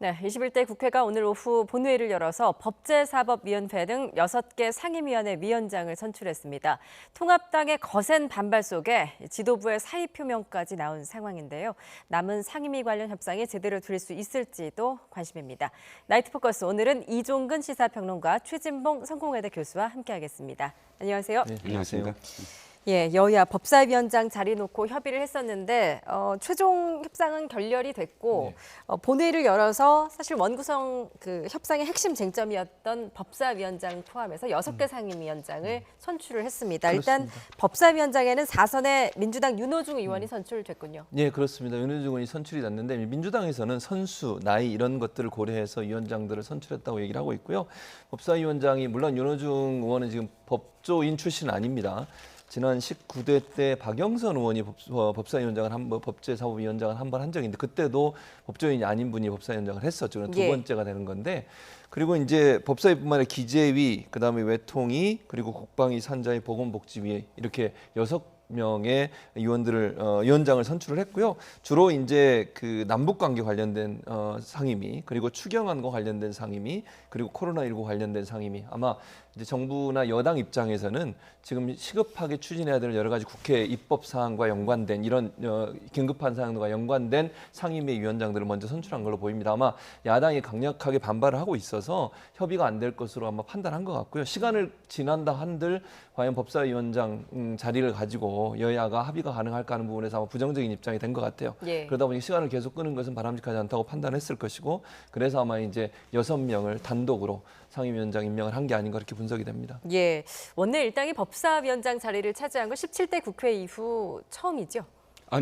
네, 21대 국회가 오늘 오후 본회의를 열어서 법제사법위원회 등 6개 상임위원회 위원장을 선출했습니다. 통합당의 거센 반발 속에 지도부의 사의 표명까지 나온 상황인데요. 남은 상임위 관련 협상이 제대로 될 수 있을지도 관심입니다. 나이트 포커스, 오늘은 이종근 시사평론가, 최진봉 성공회대 교수와 함께하겠습니다. 안녕하세요. 네, 안녕하세요. 예, 여야 법사위원장 자리 놓고 협의를 했었는데 최종 협상은 결렬이 됐고 본회의를 열어서 사실 원구성 협상의 핵심 쟁점이었던 법사위원장 포함해서 6개 상임위원장을 선출을 했습니다. 그렇습니다. 일단 법사위원장에는 4선의 민주당 윤호중 의원이 선출됐군요. 네, 그렇습니다. 윤호중 의원이 선출이 됐는데 민주당에서는 선수, 나이 이런 것들을 고려해서 위원장들을 선출했다고 얘기를 하고 있고요. 법사위원장이 물론 윤호중 의원은 지금 법조인 출신은 아닙니다. 지난 19대 때 박영선 의원이 법사위원장을 법제사법위원장을 한 번 한 적이 있는데 그때도 법조인이 아닌 분이 법사위원장을 했었죠. 두 번째가 되는 건데 그리고 이제 법사위뿐만 아니라 기재위, 그다음에 외통위, 그리고 국방위, 산자위, 보건복지위 이렇게 6명의 위원장을 선출을 했고요. 주로 이제 그 남북 관계 관련된 상임위, 그리고 추경안과 관련된 상임위, 그리고 코로나19 관련된 상임위. 아마 이제 정부나 여당 입장에서는 지금 시급하게 추진해야 될 여러 가지 국회 입법 사항과 연관된 이런 긴급한 사항과 연관된 상임위 위원장들을 먼저 선출한 걸로 보입니다. 아마 야당이 강력하게 반발을 하고 있어서 협의가 안 될 것으로 아마 판단한 것 같고요. 시간을 지난다 한들 과연 법사위원장 자리를 가지고 여야가 합의가 가능할까 하는 부분에서 아마 부정적인 입장이 된 것 같아요. 그러다 보니 시간을 계속 끄는 것은 바람직하지 않다고 판단했을 것이고 그래서 아마 이제 6명을 단독으로 상임위원장 임명을 한 게 아닌가 그렇게 분석이 됩니다. 예, 원내 일당이 법사위원장 자리를 차지한 건 17대 국회 이후 처음이죠.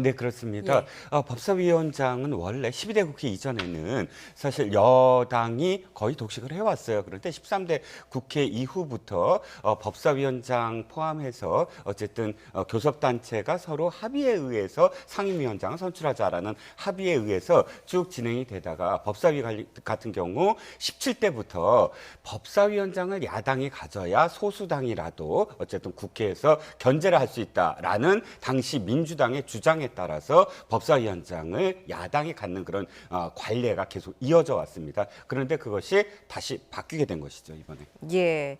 네, 그렇습니다. 법사위원장은 원래 12대 국회 이전에는 사실 여당이 거의 독식을 해왔어요. 그런데 13대 국회 이후부터 법사위원장 포함해서 어쨌든 교섭단체가 서로 합의에 의해서 상임위원장을 선출하자라는 합의에 의해서 쭉 진행이 되다가 법사위 같은 경우 17대부터 법사위원장을 야당이 가져야 소수당이라도 어쨌든 국회에서 견제를 할 수 있다라는 당시 민주당의 주장에 따라서 법사위원장을 야당이 갖는 그런 관례가 계속 이어져 왔습니다. 그런데 그것이 다시 바뀌게 된 것이죠, 이번에. 예,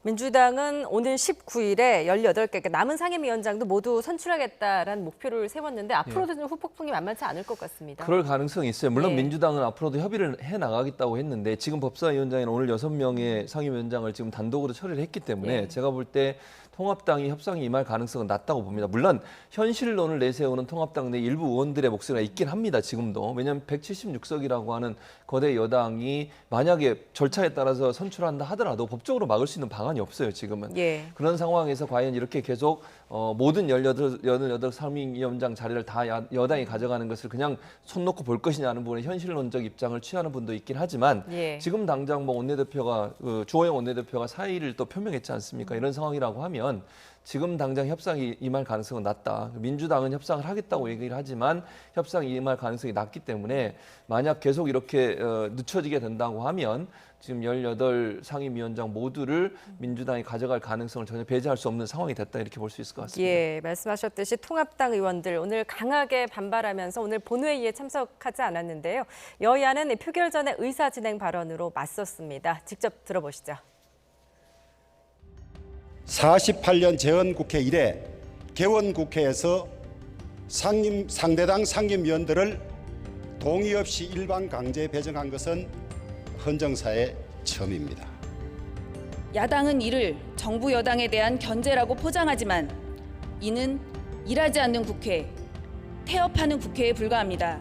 민주당은 오늘 19일에 18개, 그러니까 남은 상임위원장도 모두 선출하겠다라는 목표를 세웠는데 앞으로도 좀 후폭풍이 만만치 않을 것 같습니다. 그럴 가능성이 있어요. 물론 민주당은 앞으로도 협의를 해나가겠다고 했는데 지금 법사위원장에는 오늘 6명의 상임위원장을 지금 단독으로 처리를 했기 때문에 제가 볼 때 통합당이 협상에 임할 가능성은 낮다고 봅니다. 물론 현실론을 내세우는 통합당 내 일부 의원들의 목소리가 있긴 합니다. 지금도. 왜냐하면 176석이라고 하는 거대 여당이 만약에 절차에 따라서 선출한다 하더라도 법적으로 막을 수 있는 방안이 없어요. 지금은. 그런 상황에서 과연 이렇게 계속 모든 18 상임위원장 자리를 다 여당이 가져가는 것을 그냥 손 놓고 볼 것이냐 하는 부분에 현실론적 입장을 취하는 분도 있긴 하지만 지금 당장 뭐 원내대표가 주호영 원내대표가 사의를 또 표명했지 않습니까? 이런 상황이라고 하면 지금 당장 협상이 임할 가능성은 낮다. 민주당은 협상을 하겠다고 얘기를 하지만 협상이 임할 가능성이 낮기 때문에 만약 계속 이렇게 늦춰지게 된다고 하면 지금 18 상임위원장 모두를 민주당이 가져갈 가능성을 전혀 배제할 수 없는 상황이 됐다 이렇게 볼 수 있을 것 같습니다. 예, 말씀하셨듯이 통합당 의원들 오늘 강하게 반발하면서 오늘 본회의에 참석하지 않았는데요. 여야는 표결 전에 의사진행 발언으로 맞섰습니다. 직접 들어보시죠. 48년 재헌국회 이래 개원국회에서 상대당 상임위원들을 동의 없이 일반 강제 배정한 것은 헌정사의 처음입니다. 야당은 이를 정부 여당에 대한 견제라고 포장하지만 이는 일하지 않는 국회, 태업하는 국회에 불과합니다.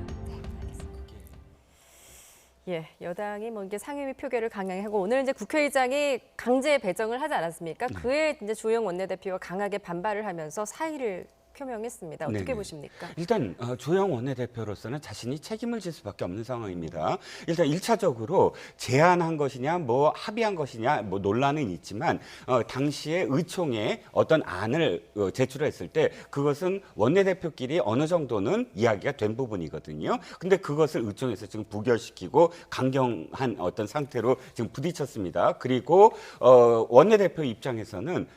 예, 여당이 뭐 이게 상임위 표결을 강행하고 오늘 이제 국회의장이 강제 배정을 하지 않았습니까? 그에 이제 주호영 원내대표가 강하게 반발을 하면서 사의를 표명했습니다. 어떻게 보십니까? 일단 주호영 원내대표로서는 자신이 책임을 질 수밖에 없는 상황입니다. 일단 1차적으로 제안한 것이냐 뭐 합의한 것이냐 뭐 논란은 있지만 당시에 의총에 어떤 안을 제출했을 때 그것은 원내대표끼리 어느 정도는 이야기가 된 부분이거든요. 근데 그것을 의총에서 지금 부결시키고 강경한 어떤 상태로 지금 부딪혔습니다. 그리고 원내대표 입장에서는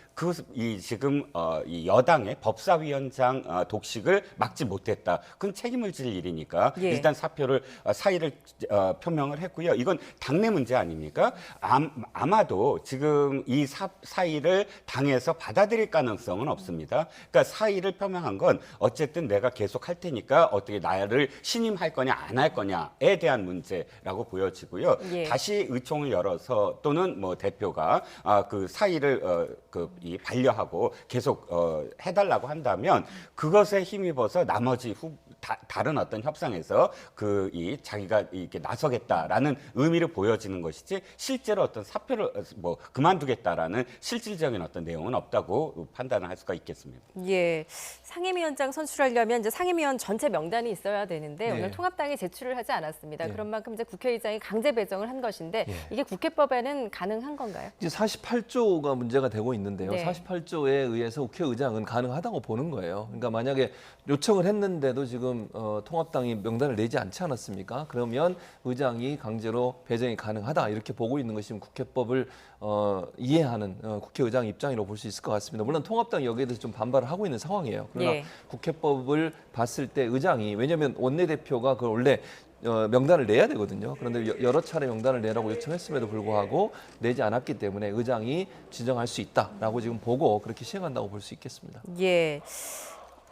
지금 이 여당의 법사위원 법사위원장 독식을 막지 못했다. 그건 책임을 질 일이니까 예. 일단 사의를 표명을 했고요. 이건 당내 문제 아닙니까? 아마도 지금 이 사의를 당에서 받아들일 가능성은 없습니다. 그러니까 사의를 표명한 건 어쨌든 내가 계속 할 테니까 어떻게 나를 신임할 거냐 안 할 거냐에 대한 문제라고 보여지고요. 예. 다시 의총을 열어서 또는 뭐 대표가 그 사의를 반려하고 계속 해달라고 한다면 그것에 힘입어서 나머지 다른 어떤 협상에서 자기가 이렇게 나서겠다라는 의미를 보여지는 것이지 실제로 어떤 사표를 그만두겠다라는 실질적인 어떤 내용은 없다고 판단을 할 수가 있겠습니다. 예, 상임위원장 선출하려면 이제 상임위원 전체 명단이 있어야 되는데 네. 오늘 통합당이 제출을 하지 않았습니다. 네. 그런 만큼 이제 국회의장이 강제 배정을 한 것인데 예. 이게 국회법에는 가능한 건가요? 이제 48조가 문제가 되고 있는데요. 네. 48조에 의해서 국회의장은 가능하다고 보는 거예요. 그러니까 만약에 요청을 했는데도 지금 통합당이 명단을 내지 않지 않았습니까? 그러면 의장이 강제로 배정이 가능하다 이렇게 보고 있는 것이 국회법을 이해하는 국회의장 입장이라고 볼 수 있을 것 같습니다. 물론 통합당이 여기에 대해서 좀 반발을 하고 있는 상황이에요. 그러나 예. 국회법을 봤을 때 의장이 왜냐하면 원내대표가 그걸 원래 명단을 내야 되거든요. 그런데 여러 차례 명단을 내라고 요청했음에도 불구하고 내지 않았기 때문에 의장이 지정할 수 있다라고 지금 보고 그렇게 시행한다고 볼 수 있겠습니다. 예.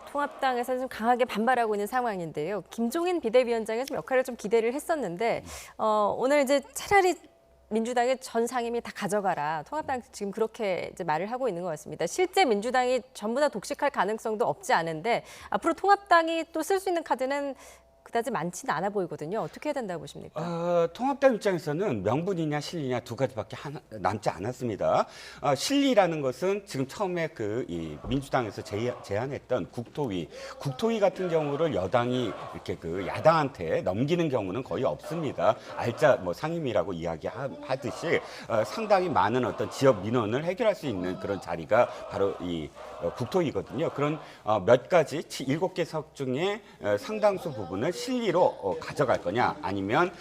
통합당에서는 좀 강하게 반발하고 있는 상황인데요. 김종인 비대위원장의 좀 역할을 좀 기대를 했었는데 오늘 이제 차라리 민주당의 전 상임위 다 가져가라. 통합당 지금 그렇게 이제 말을 하고 있는 것 같습니다. 실제 민주당이 전부 다 독식할 가능성도 없지 않은데 앞으로 통합당이 또 쓸 수 있는 카드는 그다지 많지는 않아 보이거든요. 어떻게 해야 된다고 보십니까? 통합당 입장에서는 명분이냐 실리냐 두 가지밖에 남지 않았습니다. 실리라는 것은 지금 처음에 이 민주당에서 제안했던 국토위 같은 경우를 여당이 이렇게 야당한테 넘기는 경우는 거의 없습니다. 알짜 상임위라고 이야기하듯이 상당히 많은 어떤 지역 민원을 해결할 수 있는 그런 자리가 바로 이 국토위거든요. 그런 몇 가지 7개 석 중에 상당수 부분을 실리로 가져갈 거냐 아니면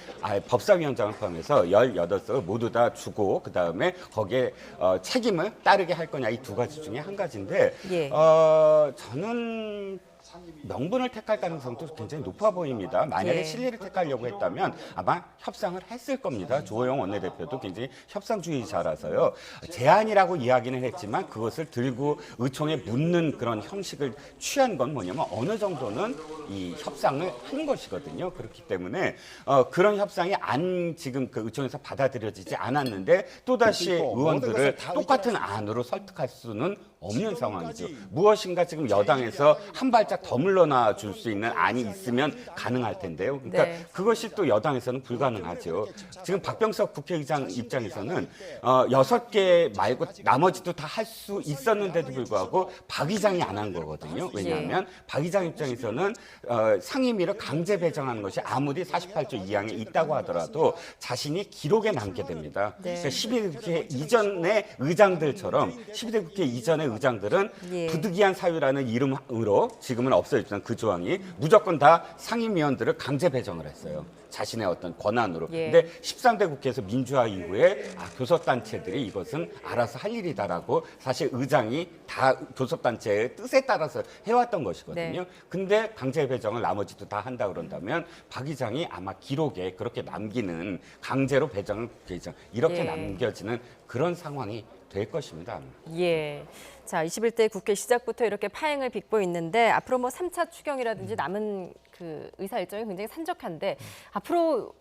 법사위원장을 포함해서 18석 모두 다 주고 그다음에 거기에 책임을 따르게 할 거냐 이 두 가지 중에 한 가지인데 예. 저는 명분을 택할 가능성도 굉장히 높아 보입니다. 만약에 예. 실리를 택하려고 했다면 아마 협상을 했을 겁니다. 주호영 원내대표도 굉장히 협상주의자라서요. 제안이라고 이야기는 했지만 그것을 들고 의총에 묻는 그런 형식을 취한 건 뭐냐면 어느 정도는 이 협상을 한 것이거든요. 그렇기 때문에 그런 협상이 지금 그 의총에서 받아들여지지 않았는데 또다시 의원들을 똑같은 안으로 설득할 수는 없는 상황이죠. 무엇인가 지금 여당에서 한 발짝 더 물러나 줄 수 있는 안이 있으면 가능할 텐데요. 그러니까 네. 그것이 또 여당에서는 불가능하죠. 지금 박병석 국회의장 입장에서는 6개 말고 나머지도 다 할 수 있었는데도 불구하고 박 의장이 안 한 거거든요. 왜냐하면 박 의장 입장에서는 상임위를 강제 배정하는 것이 아무리 48조 2항에 있다고 하더라도 자신이 기록에 남게 됩니다. 네. 그러니까 12대 국회 이전의 의장들처럼 12대 국회 이전의 의장들은 예. 부득이한 사유라는 이름으로 지금은 없어졌지만 그 조항이 무조건 다 상임위원들을 강제 배정을 했어요. 자신의 어떤 권한으로. 예. 근데 13대 국회에서 민주화 이후에 교섭단체들이 이것은 알아서 할 일이다라고 사실 의장이 다 교섭단체의 뜻에 따라서 해왔던 것이거든요. 네. 근데 강제 배정을 나머지도 다 한다 그런다면 박 의장이 아마 기록에 그렇게 남기는 강제로 배정을 이렇게 예. 남겨지는 그런 상황이 될 것입니다. 예. 자, 21대 국회 시작부터 이렇게 파행을 빚고 있는데 앞으로 3차 추경이라든지 남은 그 의사 일정이 굉장히 산적한데 앞으로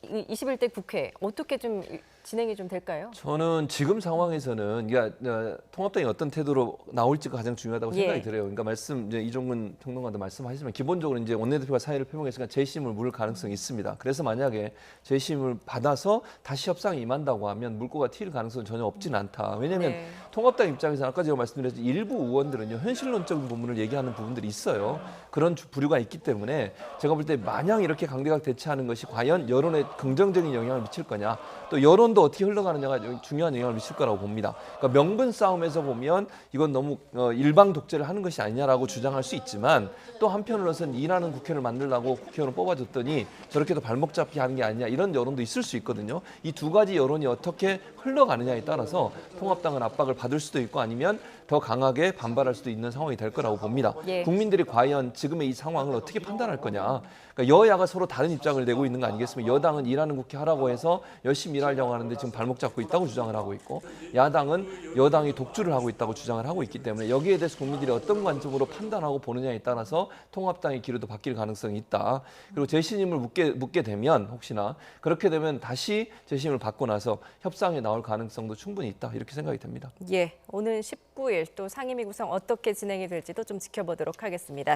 21대 국회 어떻게 좀 진행이 좀 될까요? 저는 지금 상황에서는 그러니까 통합당이 어떤 태도로 나올지가 가장 중요하다고 생각이 예. 들어요. 그러니까 이제 이종근 평론가도 말씀하시지만 기본적으로 이제 원내대표가 사의를 표명했으니까 재심을 물 가능성이 있습니다. 그래서 만약에 재심을 받아서 다시 협상에 임한다고 하면 물꼬가 튈 가능성은 전혀 없지는 않다. 왜냐하면 네. 통합당 입장에서 아까 제가 말씀드렸듯이 일부 의원들은요 현실론적인 부분을 얘기하는 부분들이 있어요. 그런 부류가 있기 때문에 제가 볼 때 마냥 이렇게 강대강 대치하는 것이 과연 여론에 긍정적인 영향을 미칠 거냐, 또 여론도 어떻게 흘러가느냐가 중요한 영향을 미칠 거라고 봅니다. 그러니까 명분 싸움에서 보면 이건 너무 일방 독재를 하는 것이 아니냐라고 주장할 수 있지만 또 한편으로서는 일하는 국회를 만들려고 국회의원을 뽑아줬더니 저렇게도 발목 잡기 하는 게 아니냐 이런 여론도 있을 수 있거든요. 이 두 가지 여론이 어떻게 흘러가느냐에 따라서 통합당은 압박을 받을 수도 있고 아니면 더 강하게 반발할 수도 있는 상황이 될 거라고 봅니다. 예. 국민들이 과연 지금의 이 상황을 어떻게 판단할 거냐. 그러니까 여야가 서로 다른 입장을 내고 있는 거 아니겠습니까? 여당은 일하는 국회 하라고 해서 열심히 일하려고 하는데 지금 발목 잡고 있다고 주장을 하고 있고, 야당은 여당이 독주를 하고 있다고 주장을 하고 있기 때문에 여기에 대해서 국민들이 어떤 관점으로 판단하고 보느냐에 따라서 통합당의 기류도 바뀔 가능성이 있다. 그리고 재신임을 묻게 되면 혹시나 그렇게 되면 다시 재신임을 받고 나서 협상에 나올 가능성도 충분히 있다. 이렇게 생각이 됩니다. 예, 오는 19일 또 상임위 구성 어떻게 진행이 될지도 좀 지켜보도록 하겠습니다.